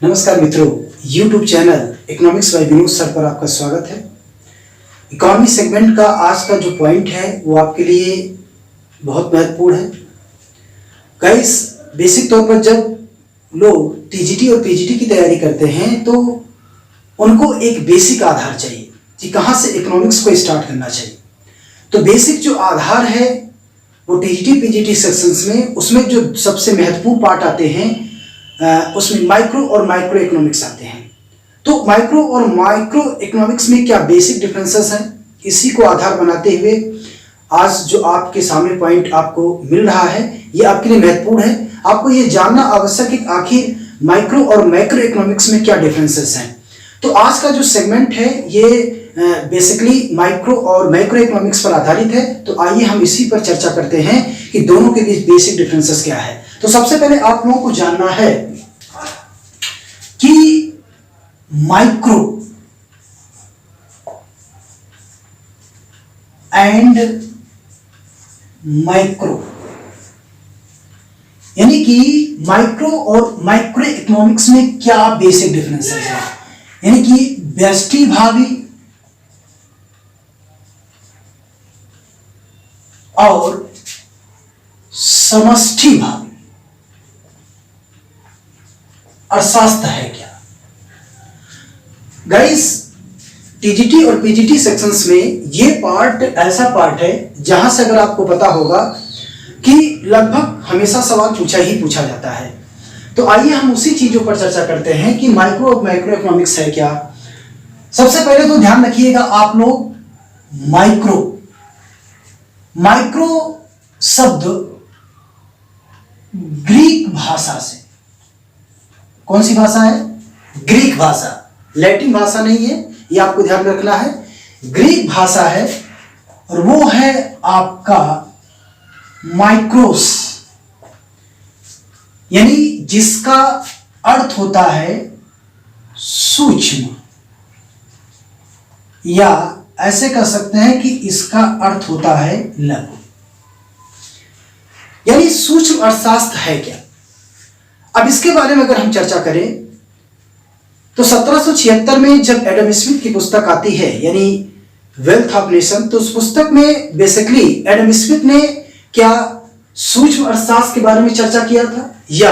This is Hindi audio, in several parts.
नमस्कार मित्रों, YouTube channel economics by Vinod sir पर आपका स्वागत है। इकोनॉमी सेगमेंट का आज का जो पॉइंट है वो आपके लिए बहुत महत्वपूर्ण है। गाइस, बेसिक तौर पर जब लोग टीजीटी और पीजीटी की तैयारी करते हैं तो उनको एक बेसिक आधार चाहिए कि कहाँ से इकोनॉमिक्स को स्टार्ट करना चाहिए। तो बेसिक जो आधार है वो टीजीटी पीजीटी सेक्शंस में उसमें जो सबसे महत्वपूर्ण पार्ट आते हैं उसमें माइक्रो और माइक्रो इकोनॉमिक्स आते हैं। तो माइक्रो और माइक्रो इकोनॉमिक्स में क्या बेसिक डिफरेंसेस हैं, इसी को आधार बनाते हुए आज जो आपके सामने पॉइंट आपको मिल रहा है ये आपके लिए महत्वपूर्ण है। आपको ये जानना आवश्यक है कि आखिर माइक्रो और मैक्रो इकोनॉमिक्स में क्या डिफरेंसेस हैं। तो आज का जो सेगमेंट है ये बेसिकली माइक्रो और मैक्रो इकोनॉमिक्स पर आधारित है। तो आइए हम इसी पर चर्चा करते हैं कि दोनों के बीच बेसिक डिफरेंसेस क्या है। तो सबसे पहले आप लोगों को जानना है कि माइक्रो एंड मैक्रो यानी कि माइक्रो और माइक्रो इकोनॉमिक्स में क्या बेसिक डिफरेंसेस है। यानी कि व्यष्टि भावी और समष्टि भावी अर्थशास्त्र है क्या। गाइस, टीजीटी और पीजीटी सेक्शंस में ये पार्ट ऐसा पार्ट है जहां से अगर आपको पता होगा कि लगभग हमेशा सवाल पूछा ही पूछा जाता है। तो आइए हम उसी चीजों पर चर्चा करते हैं कि माइक्रो और मैक्रो इकोनॉमिक्स है क्या। सबसे पहले तो ध्यान रखिएगा आप लोग, माइक्रो शब्द ग्रीक भाषा से, कौन सी भाषा है? ग्रीक भाषा, लैटिन भाषा नहीं है, ये आपको ध्यान रखना है। ग्रीक भाषा है और वो है आपका माइक्रोस, यानी जिसका अर्थ होता है सूक्ष्म, या ऐसे कह सकते हैं कि इसका अर्थ होता है लघु। यानी सूक्ष्म अर्थशास्त्र है क्या। अब इसके बारे में अगर हम चर्चा करें तो 1776 में जब एडम स्मिथ की पुस्तक आती है यानी वेल्थ ऑफ नेशन, तो उस पुस्तक में बेसिकली एडम स्मिथ ने क्या सूक्ष्म अर्थशास्त्र के बारे में चर्चा किया था या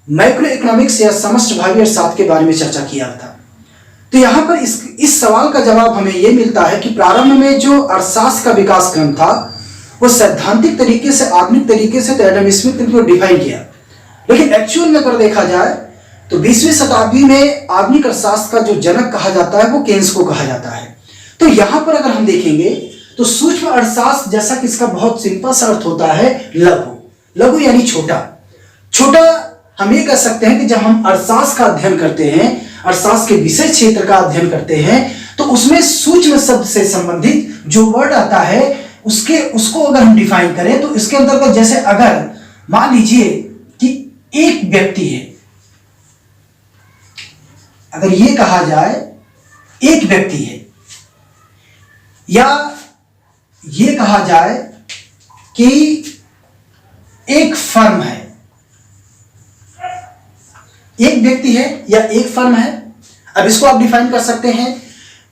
मैक्रो इकोनॉमिक्स या समष्टि भावी अर्थशास्त्र के बारे में चर्चा किया था। तो यहां पर इस सवाल का जवाब हमें यह मिलता है कि प्रारंभ में जो अर्थशास्त्र का विकास क्रम था वो सैद्धांतिक तरीके से, आधुनिक तरीके से तो एडम स्मिथ ने डिफाइन किया, लेकिन एक्चुअल में अगर देखा जाए तो 20वीं शताब्दी में आधुनिक अर्थशास्त्र का जो जनक कहा जाता है वो केन्स को कहा जाता है। तो यहां पर अगर हम देखेंगे तो सूक्ष्म अर्थशास्त्र, जैसा कि इसका बहुत सिंपल सा अर्थ होता है लघु यानी छोटा। हम ये कह सकते हैं कि जब हम अर्थशास्त्र का अध्ययन करते हैं, अर्थशास्त्र के विषय क्षेत्र का अध्ययन करते हैं, तो उसमें सूक्ष्म शब्द से संबंधित जो वर्ड आता है उसको अगर हम डिफाइन करें तो इसके अंतर्गत, जैसे अगर मान लीजिए कि एक व्यक्ति है, अगर ये कहा जाए एक व्यक्ति है, या ये कहा जाए कि एक फर्म है, एक व्यक्ति है या एक फर्म है। अब इसको आप डिफाइन कर सकते हैं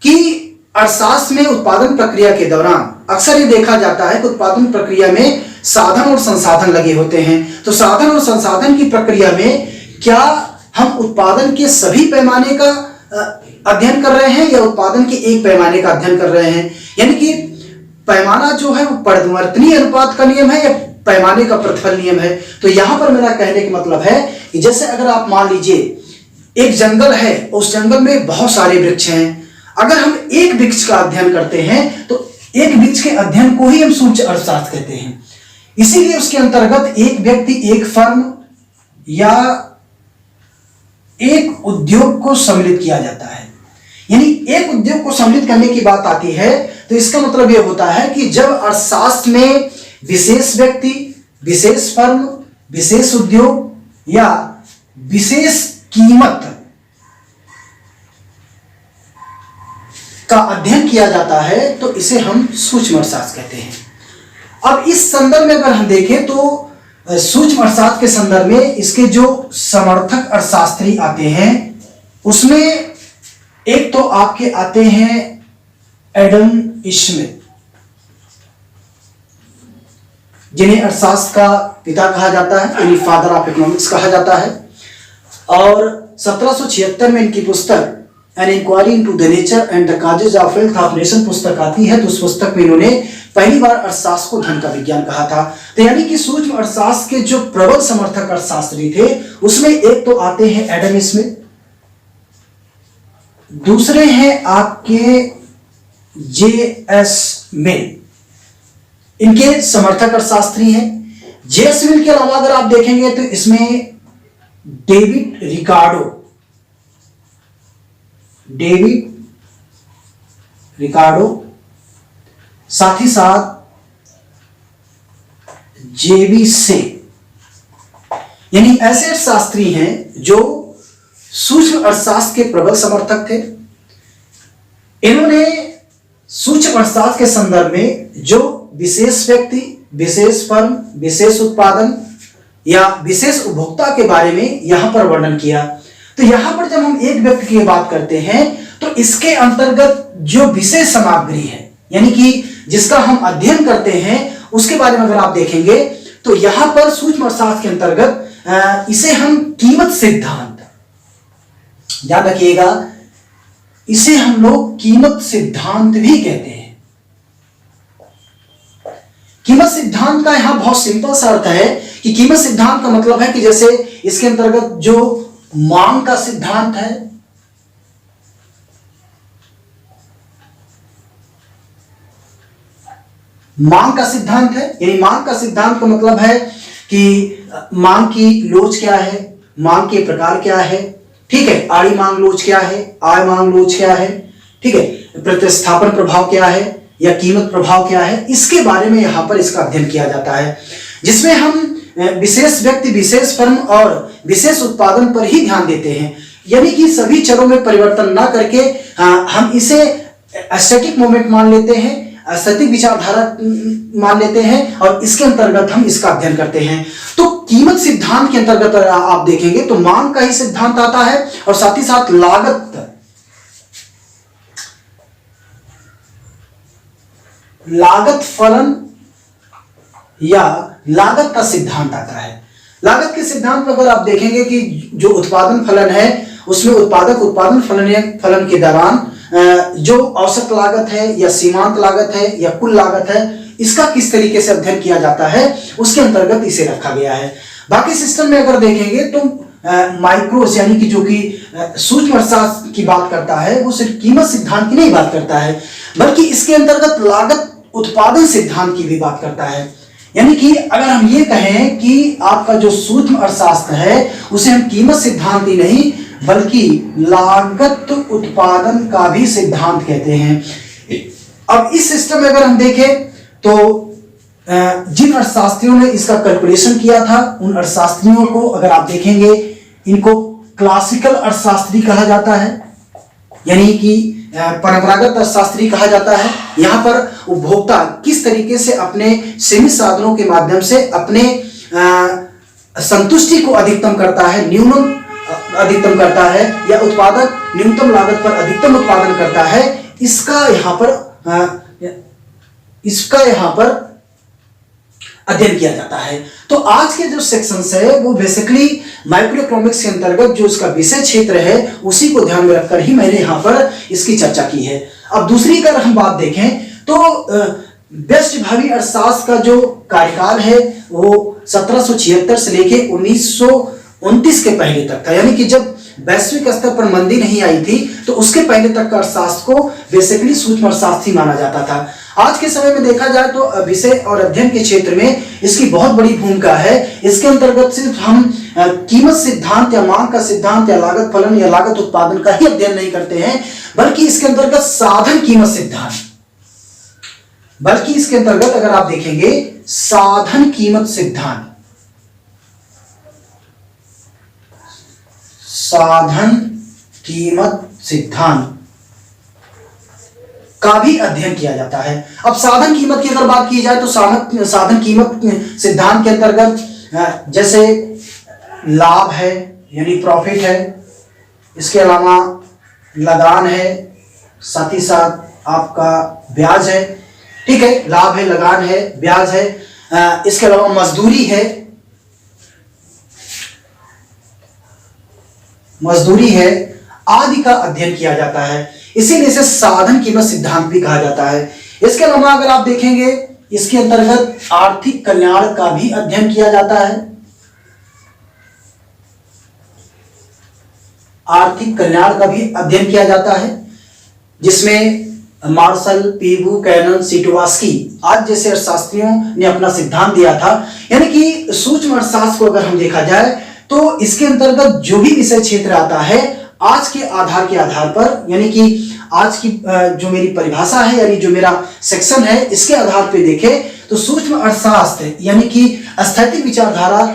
कि अर्थशास्त्र में उत्पादन प्रक्रिया के दौरान अक्सर ये देखा जाता है कि उत्पादन प्रक्रिया में साधन और संसाधन लगे होते हैं। तो साधन और संसाधन की प्रक्रिया में क्या हम उत्पादन के सभी पैमाने का अध्ययन कर रहे हैं या उत्पादन के एक पैमाने का अध्ययन कर रहे हैं। यानी कि पैमाना जो है वो परिवर्तनीय अनुपात का नियम है या पैमाने का प्रतिफल नियम है। तो यहां पर मेरा कहने का मतलब है कि जैसे अगर आप मान लीजिए एक जंगल है, उस जंगल में बहुत सारे वृक्ष हैं, अगर हम एक वृक्ष का अध्ययन करते हैं तो एक वृक्ष के अध्ययन को ही हम सूक्ष्म अर्थशास्त्र कहते हैं। इसीलिए उसके अंतर्गत एक व्यक्ति, एक फर्म या एक उद्योग को सम्मिलित किया जाता है। यानी एक उद्योग को सम्मिलित करने की बात आती है तो इसका मतलब यह होता है कि जब अर्थशास्त्र में विशेष व्यक्ति, विशेष फर्म, विशेष उद्योग या विशेष कीमत का अध्ययन किया जाता है तो इसे हम सूक्ष्म अर्थशास्त्र कहते हैं। अब इस संदर्भ में अगर हम देखें तो सूक्ष्म अर्थशास्त्र के संदर्भ में इसके जो समर्थक अर्थशास्त्री आते हैं उसमें एक तो आपके आते हैं एडम स्मिथ, जिन्हें अर्थशास्त्र का पिता कहा जाता है, यानी फादर ऑफ इकोनॉमिक्स कहा जाता है। और 1776 में इनकी पुस्तक an inquiry into the nature and the causes of wealth of nation पुस्तक आती है। तो उस पुस्तक में इन्होंने पहली बार अर्थशास्त्र को धन का विज्ञान कहा था। तो यानी कि सूक्ष्म अर्थशास्त्र के जो प्रबल समर्थक अर्थशास्त्री थे उसमें एक तो आते हैं एडम स्मिथ, दूसरे हैं आपके जे.एस. मिल, इनके समर्थक अर्थशास्त्री हैं। जे.एस. मिल के अलावा अगर आप देखेंगे तो इसमें डेविड रिकार्डो, साथ ही साथ जे.बी. सेन, यानी ऐसे अर्थशास्त्री हैं जो सूक्ष्म अर्थशास्त्र के प्रबल समर्थक थे। इन्होंने सूक्ष्म अर्थशास्त्र के संदर्भ में जो विशेष व्यक्ति, विशेष फर्म, विशेष उत्पादन या विशेष उपभोक्ता के बारे में यहां पर वर्णन किया। तो यहां पर जब हम एक व्यक्ति की बात करते हैं तो इसके अंतर्गत जो विशेष सामग्री है, यानी कि जिसका हम अध्ययन करते हैं, उसके बारे में अगर आप देखेंगे तो यहां पर सूक्ष्म अर्थशास्त्र के अंतर्गत इसे हम कीमत सिद्धांत, याद रखिएगा, इसे हम लोग कीमत सिद्धांत भी कहते हैं। कीमत सिद्धांत का यहां बहुत सिंपल सा अर्थ है कि कीमत सिद्धांत का मतलब है कि जैसे इसके अंतर्गत जो मांग का सिद्धांत है, मांग का सिद्धांत है, यानी मांग का सिद्धांत का मतलब है कि मांग की लोच क्या है, मांग के प्रकार क्या है, ठीक है, आड़ी मांग लोच क्या है, आय मांग लोच क्या है, ठीक है, प्रतिस्थापन प्रभाव क्या है या कीमत प्रभाव क्या है, इसके बारे में यहां पर इसका अध्ययन किया जाता है, जिसमें हम विशेष व्यक्ति, विशेष फर्म और विशेष उत्पादन पर ही ध्यान देते हैं। यानी कि सभी चरों में परिवर्तन ना करके हम इसे एस्थेटिक मोमेंट मान लेते हैं, एस्थेटिक विचारधारा मान लेते हैं और इसके अंतर्गत हम इसका अध्ययन करते हैं। तो कीमत सिद्धांत के अंतर्गत आप देखेंगे तो मांग का ही सिद्धांत आता है और साथ ही साथ लागत फलन या लागत का सिद्धांत आता है। लागत के सिद्धांत में अगर आप देखेंगे कि जो उत्पादन फलन है उसमें उत्पादक उत्पादन फलन के दौरान जो औसत लागत है या सीमांत लागत है या कुल लागत है, इसका किस तरीके से अध्ययन किया जाता है, उसके अंतर्गत इसे रखा गया है। बाकी सिस्टम में अगर देखेंगे तो माइक्रोस, यानी कि जो कि सूक्ष्म अर्थशास्त्र की बात करता है, वो सिर्फ कीमत सिद्धांत की नहीं बात करता है, बल्कि इसके अंतर्गत लागत उत्पादन सिद्धांत की भी बात करता है। यानी कि अगर हम ये कहें कि आपका जो सूक्ष्म अर्थशास्त्र है उसे हम कीमत सिद्धांत ही नहीं बल्कि लागत उत्पादन का भी सिद्धांत कहते हैं। अब इस सिस्टम में अगर हम देखें तो जिन अर्थशास्त्रियों ने इसका कैलकुलेशन किया था, उन अर्थशास्त्रियों को अगर आप देखेंगे, इनको क्लासिकल अर्थशास्त्री कहा जाता है, यानी कि परंपरागत अर्थशास्त्री कहा जाता है। यहाँ पर उपभोक्ता किस तरीके से अपने सीमित साधनों के माध्यम से अपने संतुष्टि को अधिकतम करता है, न्यूनतम अधिकतम करता है, या उत्पादक न्यूनतम लागत पर अधिकतम उत्पादन करता है, इसका यहाँ पर अध्ययन किया जाता है। तो आज के जो सेक्शंस है वो बेसिकली माइक्रो इकोनॉमिक्स के अंतर्गत जो इसका विषय क्षेत्र है उसी को ध्यान में रखकर ही मैंने यहाँ पर इसकी चर्चा की है। अब दूसरी अगर हम बात देखें तो व्यष्टि भावी अर्थशास्त्र का जो कार्यकाल है वो 1776 से लेके 1929 के पहले तक था, यानी कि जब वैश्विक स्तर पर मंदी नहीं आई थी तो उसके पहले तक का अर्थशास्त्र को बेसिकली सूक्ष्म अर्थशास्त्र ही माना जाता था। आज के समय में देखा जाए तो विषय और अध्ययन के क्षेत्र में इसकी बहुत बड़ी भूमिका है। इसके अंतर्गत सिर्फ हम कीमत सिद्धांत या मांग का सिद्धांत या लागत फलन या लागत उत्पादन का ही अध्ययन नहीं करते हैं, बल्कि इसके अंतर्गत साधन कीमत सिद्धांत, बल्कि इसके अंतर्गत अगर आप देखेंगे साधन कीमत सिद्धांत, साधन कीमत सिद्धांत का भी अध्ययन किया जाता है। अब साधन कीमत की अगर बात की जाए तो साधन कीमत सिद्धांत के अंतर्गत जैसे लाभ है यानी प्रॉफिट है, इसके अलावा लगान है, साथ ही साथ आपका ब्याज है। ठीक है, लाभ है, लगान है, ब्याज है, इसके अलावा मजदूरी है, आदि का अध्ययन किया जाता है। इसीलिए इसे साधन कीमत सिद्धांत भी कहा जाता है। इसके अलावा अगर आप देखेंगे इसके अंतर्गत आर्थिक कल्याण का भी अध्ययन किया जाता है। आर्थिक कल्याण का भी अध्ययन किया जाता है, जिसमें मार्शल, पीबू, कैनन, सीटोवास्की आज जैसे अर्थशास्त्रियों ने अपना सिद्धांत दिया था। यानी कि सूक्ष्म अर्थशास्त्र को अगर हम देखा जाए तो इसके अंतर्गत जो भी विषय क्षेत्र आता है आज के आधार पर, यानी कि आज की जो मेरी परिभाषा है यानी जो मेरा सेक्शन है इसके आधार पे देखें तो सूक्ष्म अर्थशास्त्र यानी कि स्थैतिक विचारधारा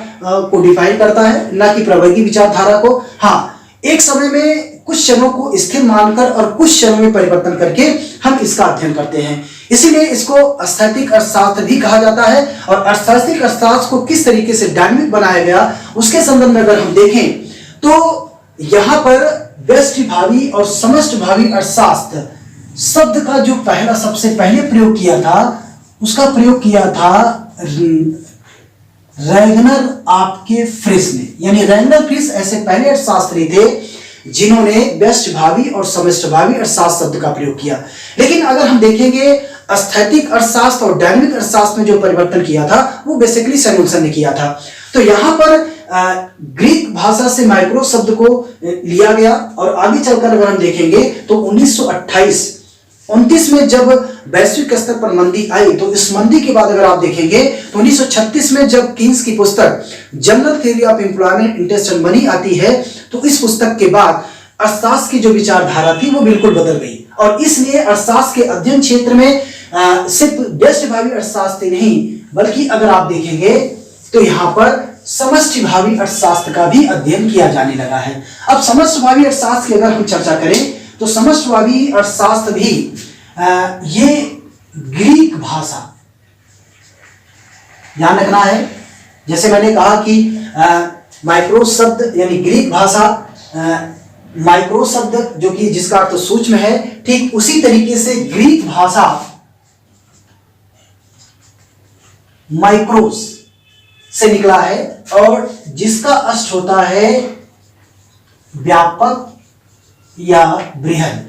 को डिफाइन करता है, ना कि प्रवर्गी विचारधारा को। हाँ, एक समय में कुछ क्षणों को स्थिर मानकर और कुछ क्षणों में परिवर्तन करके हम इसका अध्ययन करते हैं, इसीलिए इसको स्थैतिक अर्थशास्त्र भी कहा जाता है। और स्थैतिक अर्थशास्त्र को किस तरीके से डायनामिक बनाया गया उसके संदर्भ में अगर हम देखें तो यहां पर व्यष्टिभावी और समष्टिभावी अर्थशास्त्र शब्द का जो सबसे पहले प्रयोग किया था उसका प्रयोग किया था रैगनर आपके फ्रिस ने। यानी रैगनर फ्रिस ऐसे पहले अर्थशास्त्री थे जिन्होंने व्यष्टिभावी और समष्टिभावी अर्थशास्त्र शब्द का प्रयोग किया। लेकिन अगर हम देखेंगे स्थैतिक अर्थशास्त्र और डायनामिक अर्थशास्त्र में जो परिवर्तन किया था वो बेसिकली सैमुअलसन ने किया था। तो यहां पर ग्रीक भाषा से माइक्रो शब्द को लिया गया और आगे चलकर अगर हम देखेंगे तो 1928-29 में जब वैश्विक स्तर पर मंदी आई तो इस मंदी के बाद अगर आप देखेंगे तो 1936 में जब कीन्स की पुस्तक general theory of employment interest and money आती है तो इस पुस्तक के बाद अर्थशास्त्र की जो विचारधारा थी वो बिल्कुल बदल गई। और इसलिए अर्थशास्त्र के अध्ययन क्षेत्र में सिर्फ व्यष्टिभावी अर्थशास्त्र नहीं बल्कि अगर आप देखेंगे तो यहां पर समष्टिभावी अर्थशास्त्र का भी अध्ययन किया जाने लगा है। अब समष्टिभावी अर्थशास्त्र की अगर हम चर्चा करें तो समष्टिभावी अर्थशास्त्र भी ये ग्रीक भाषा, ध्यान रखना है, जैसे मैंने कहा कि माइक्रो शब्द यानी ग्रीक भाषा, माइक्रो शब्द जो कि जिसका अर्थ सूक्ष्म है, ठीक उसी तरीके से ग्रीक भाषा माइक्रोस से निकला है और जिसका अष्ट होता है व्यापक या बृहद।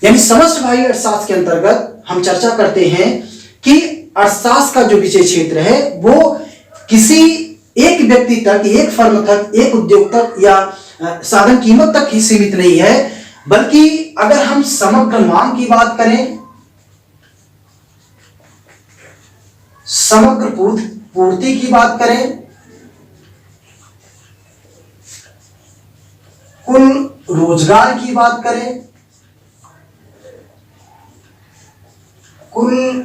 यानी समष्टिभावी अर्थशास्त्र के अंतर्गत हम चर्चा करते हैं कि अर्थशास्त्र का जो विषय क्षेत्र है वो किसी एक व्यक्ति तक, एक फर्म तक, एक उद्योग तक या साधन कीमत तक ही सीमित नहीं है, बल्कि अगर हम समग्र मांग की बात करें, समग्र पूर्ति की बात करें, कुल रोजगार की बात करें, कुल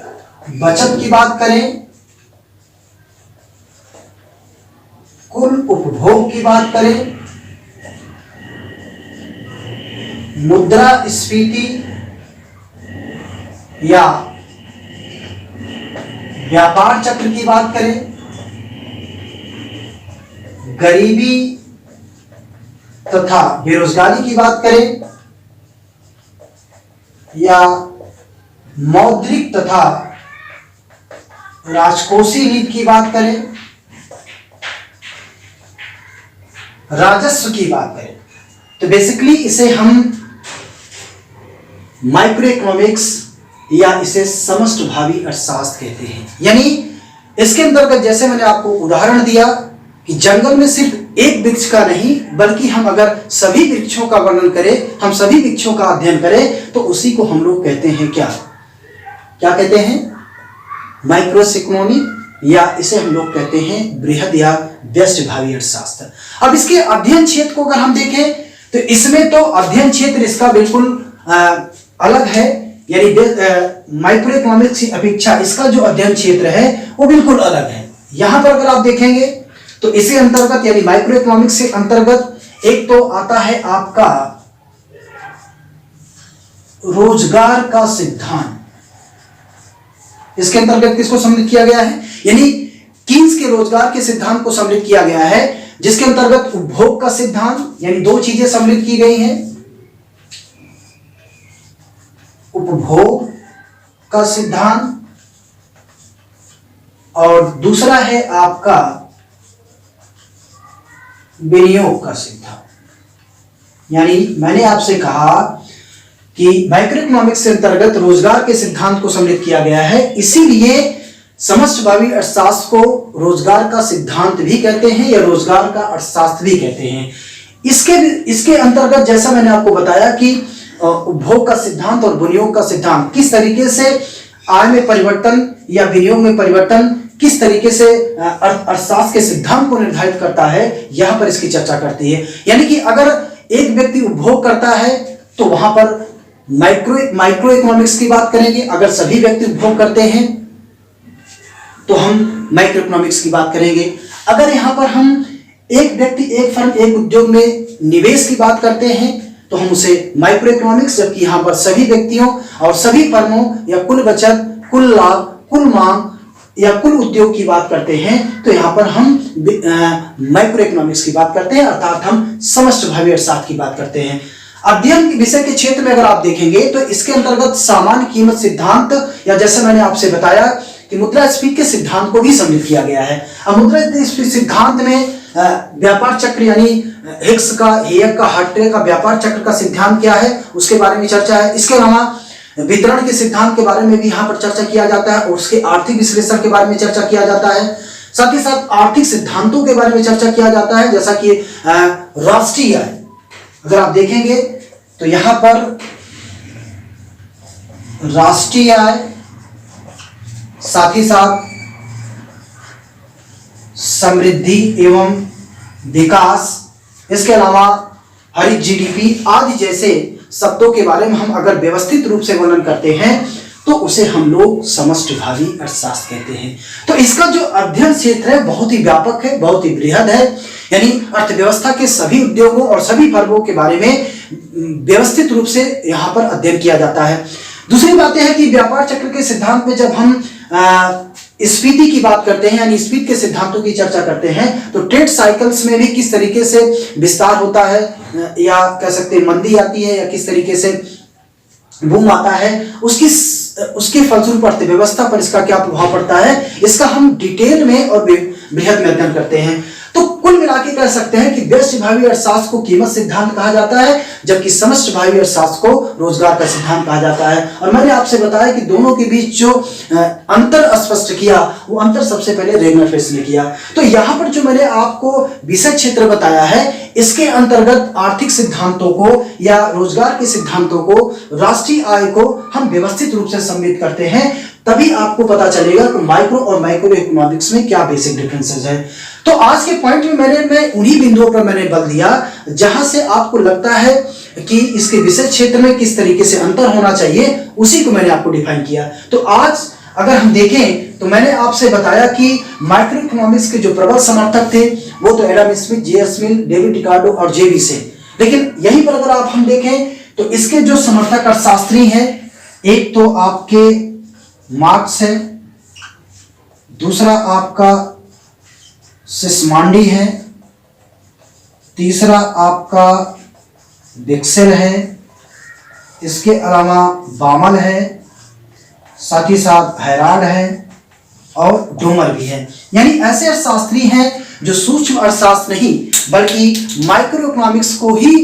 बचत की बात करें, कुल उपभोग की बात करें, मुद्रास्फीति या व्यापार चक्र की बात करें, गरीबी तथा बेरोजगारी की बात करें या मौद्रिक तथा राजकोषीय नीति की बात करें, राजस्व की बात करें, तो बेसिकली इसे हम माइक्रो इकोनॉमिक्स या इसे समष्टिभावी अर्थशास्त्र कहते हैं। यानी इसके अंतर्गत जैसे मैंने आपको उदाहरण दिया कि जंगल में सिर्फ एक वृक्ष का नहीं बल्कि हम अगर सभी वृक्षों का वर्णन करें, हम सभी वृक्षों का अध्ययन करें तो उसी को हम लोग कहते हैं क्या कहते हैं, माइक्रो इकोनॉमिक, या इसे हम लोग कहते हैं बृहद या व्यष्टिभावी अर्थशास्त्र। अब इसके अध्ययन क्षेत्र को अगर हम देखें तो इसमें तो अध्ययन क्षेत्र इसका बिल्कुल अलग है, यानी माइक्रो इकोनॉमिक्स की अपेक्षा इसका जो अध्ययन क्षेत्र है वो बिल्कुल अलग है। यहां पर अगर आप देखेंगे तो इसी अंतर्गत यानी माइक्रो इकोनॉमिक्स के अंतर्गत एक तो आता है आपका रोजगार का सिद्धांत। इसके अंतर्गत किसको सम्मिलित किया गया है, यानी कीन्स के रोजगार के सिद्धांत को सम्मिलित किया गया है, जिसके अंतर्गत उपभोग का सिद्धांत यानी दो चीजें सम्मिलित की गई हैं, उपभोग का सिद्धांत और दूसरा है आपका विनियोग का सिद्धांत। यानी मैंने आपसे कहा कि माइक्रो इकोनॉमिक्स के अंतर्गत रोजगार के सिद्धांत को सम्मिलित किया गया है, इसीलिए समष्टिभावी अर्थशास्त्र को रोजगार का सिद्धांत भी कहते हैं या रोजगार का अर्थशास्त्र भी कहते हैं। इसके अंतर्गत जैसा मैंने आपको बताया कि उपभोग का सिद्धांत और विनियोग का सिद्धांत किस तरीके से आय में परिवर्तन या विनियोग में परिवर्तन किस तरीके से अर्थशास्त्र के सिद्धांत को निर्धारित करता है, यहां पर इसकी चर्चा करती है। यानी कि अगर एक व्यक्ति उपभोग करता है तो वहां पर माइक्रो इकोनॉमिक्स की बात करेंगे, अगर सभी व्यक्ति उपभोग करते हैं तो हम माइक्रो इकोनॉमिक्स की बात करेंगे। अगर यहां पर हम एक व्यक्ति, एक फर्म, एक उद्योग में निवेश की बात करते हैं तो हम उसे माइक्रो इकोनॉमिक्स, जबकि यहां पर सभी व्यक्तियों और सभी फर्मों या कुल बचत, कुल लाभ, कुल मांग या कुल उद्योग की बात करते हैं तो यहां पर हम माइक्रो इकोनॉमिक्स की बात करते हैं, अर्थात हम समष्टिभावी अर्थशास्त्र की बात करते हैं। अध्ययन विषय के क्षेत्र में अगर आप देखेंगे तो इसके अंतर्गत सामान्य कीमत सिद्धांत या जैसे मैंने आपसे बताया कि मुद्रास्फीति के सिद्धांत को भी सम्मिलित किया गया है। अब मुद्रास्फीति सिद्धांत में व्यापार चक्र यानी हिक्स का, हेयक का, हार्ट्रे का व्यापार चक्र का सिद्धांत क्या है उसके बारे में चर्चा है। इसके अलावा वितरण के सिद्धांत के बारे में भी यहाँ पर चर्चा किया जाता है और उसके आर्थिक विश्लेषण के बारे में चर्चा किया जाता है। साथ ही साथ आर्थिक सिद्धांतों के बारे में चर्चा किया जाता है, जैसा कि राष्ट्रीय आय अगर आप देखेंगे तो यहां पर राष्ट्रीय आय, साथ ही साथ समृद्धि एवं विकास, इसके अलावा हरित जीडीपी आदि जैसे शब्दों के बारे में हम अगर व्यवस्थित रूप से वर्णन करते हैं तो उसे हम लोग समष्टिभावी अर्थशास्त्र कहते हैं। तो इसका जो अध्ययन क्षेत्र है बहुत ही व्यापक है, बहुत ही बृहद है, यानी अर्थव्यवस्था के सभी उद्योगों और सभी फर्मों के बारे में व्यवस्थित रूप से यहाँ पर अध्ययन किया जाता है। दूसरी बात यह है कि व्यापार चक्र के सिद्धांत में जब हम स्फीति की बात करते हैं यानी स्फीति के सिद्धांतों की चर्चा करते हैं तो ट्रेड साइकिल्स में भी किस तरीके से विस्तार होता है या कह सकते हैं मंदी आती है या किस तरीके से बूम आता है, उसके फलस्वरूप अर्थव्यवस्था पर इसका क्या प्रभाव पड़ता है, इसका हम डिटेल में और बृहद में अध्ययन करते हैं। तो कुल मिलाकर कह सकते हैं कि व्यष्टिभावी अर्थशास्त्र को कीमत सिद्धांत कहा जाता है, जबकि समष्टिभावी अर्थशास्त्र को रोजगार का सिद्धांत कहा जाता है। और मैंने आपसे बताया कि दोनों के बीच जो अंतर स्पष्ट किया वो अंतर सबसे पहले रेगनाफेस ने किया। तो यहां पर जो मैंने आपको विषय क्षेत्र बताया है इसके अंतर्गत आर्थिक सिद्धांतों को या रोजगार के सिद्धांतों को, राष्ट्रीय आय को हम व्यवस्थित रूप से सम्मिलित करते हैं, तभी आपको पता चलेगा कि माइक्रो और माइक्रो इकोनॉमिक्स में क्या बेसिक डिफरेंसेस है। तो आज के पॉइंट में मैं उन्हीं बिंदुओं पर मैंने बल दिया जहां से आपको लगता है कि इसके विषय क्षेत्र में किस तरीके से अंतर होना चाहिए, उसी को मैंने आपको डिफाइन किया। तो आज अगर हम देखें तो मैंने आपसे बताया कि माइक्रो इकोनॉमिक्स के जो प्रबल समर्थक थे वो तो एडम स्मिथ, जे.एस. मिल, डेविड रिकार्डो और जे.बी. से, लेकिन यहीं पर अगर आप हम देखें तो इसके जो समर्थक अर्थशास्त्री हैं, एक तो आपके मार्क्स है, दूसरा आपका सिस्मांडी है, तीसरा आपका विक्सेल है, इसके अलावा बामल है, साथ ही साथ हैराड है और डोमर भी है। यानी ऐसे अर्थशास्त्री हैं जो सूक्ष्म अर्थशास्त्र नहीं बल्कि माइक्रो इकोनॉमिक्स को ही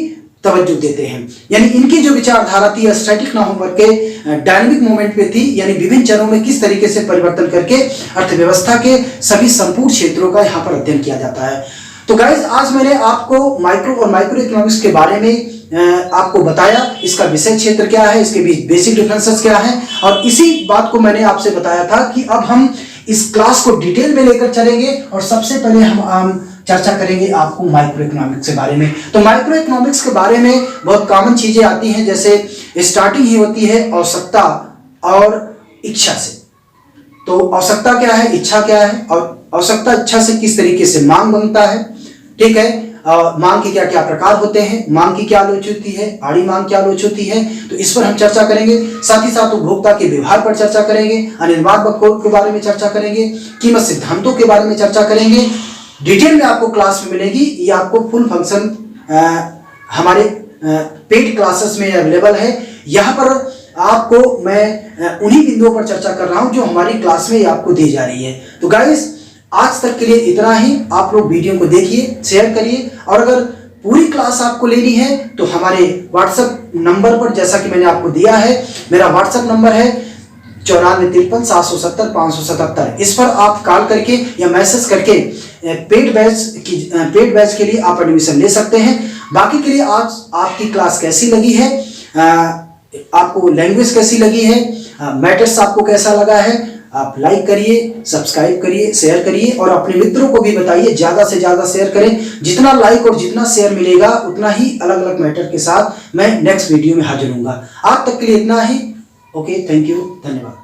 तवज्जो देते हैं। यानी इनकी जो विचारधारा थी स्टैटिक ना होकर के डायनामिक मूवमेंट पे थी, यानी विभिन्न चरणों में किस तरीके से परिवर्तन करके अर्थव्यवस्था के सभी संपूर्ण क्षेत्रों का यहाँ पर अध्ययन किया जाता है। तो गाइज आज मैंने आपको माइक्रो और माइक्रो इकोनॉमिक्स के बारे में आपको बताया, इसका विषय क्षेत्र क्या है, इसके बीच बेसिक डिफरेंसेस क्या है, और इसी बात को मैंने आपसे बताया था कि अब हम इस क्लास को डिटेल में लेकर चलेंगे और सबसे पहले हम चर्चा करेंगे आपको माइक्रो इकोनॉमिक्स के बारे में। तो माइक्रो इकोनॉमिक्स के बारे में बहुत कॉमन चीजें आती हैं, जैसे स्टार्टिंग ही होती है आवश्यकता और इच्छा से। तो आवश्यकता क्या है, इच्छा क्या है, और आवश्यकता इच्छा से किस तरीके से मांग बनता है, ठीक है। मांग के क्या क्या प्रकार होते हैं, मांग की क्या आलोच होती है, आड़ी मांग क्या आलोच होती है, तो इस पर हम चर्चा करेंगे। साथ ही साथ उपभोक्ता के व्यवहार पर चर्चा करेंगे, अनिर्बाध वक्र के बारे में चर्चा करेंगे, कीमत सिद्धांतों के बारे में चर्चा करेंगे। डिटेल में आपको क्लास में मिलेगी। ये आपको फुल फंक्शन हमारे पेड क्लासेस में अवेलेबल है। यहाँ पर आपको मैं उन्हीं बिंदुओं पर चर्चा कर रहा हूँ जो हमारी क्लास में आपको दी जा रही है। तो गाइस, आज तक के लिए इतना ही। आप लोग वीडियो को देखिए, शेयर करिए, और अगर पूरी क्लास आपको लेनी है तो हमारे व्हाट्सएप नंबर पर, जैसा कि मैंने आपको दिया है, मेरा व्हाट्सएप नंबर है 9453 770 577। इस पर आप कॉल करके या मैसेज करके पेड बैच के लिए आप एडमिशन ले सकते हैं। बाकी के लिए आज आपकी क्लास कैसी लगी है, आपको लैंग्वेज कैसी लगी है, मैटर्स आपको कैसा लगा है, आप लाइक करिए, सब्सक्राइब करिए, शेयर करिए, और अपने मित्रों को भी बताइए, ज्यादा से ज्यादा शेयर करें। जितना लाइक और जितना शेयर मिलेगा उतना ही अलग अलग मैटर के साथ मैं नेक्स्ट वीडियो में हाजिर होऊंगा। आज तक के लिए इतना ही। ओके, थैंक यू, धन्यवाद।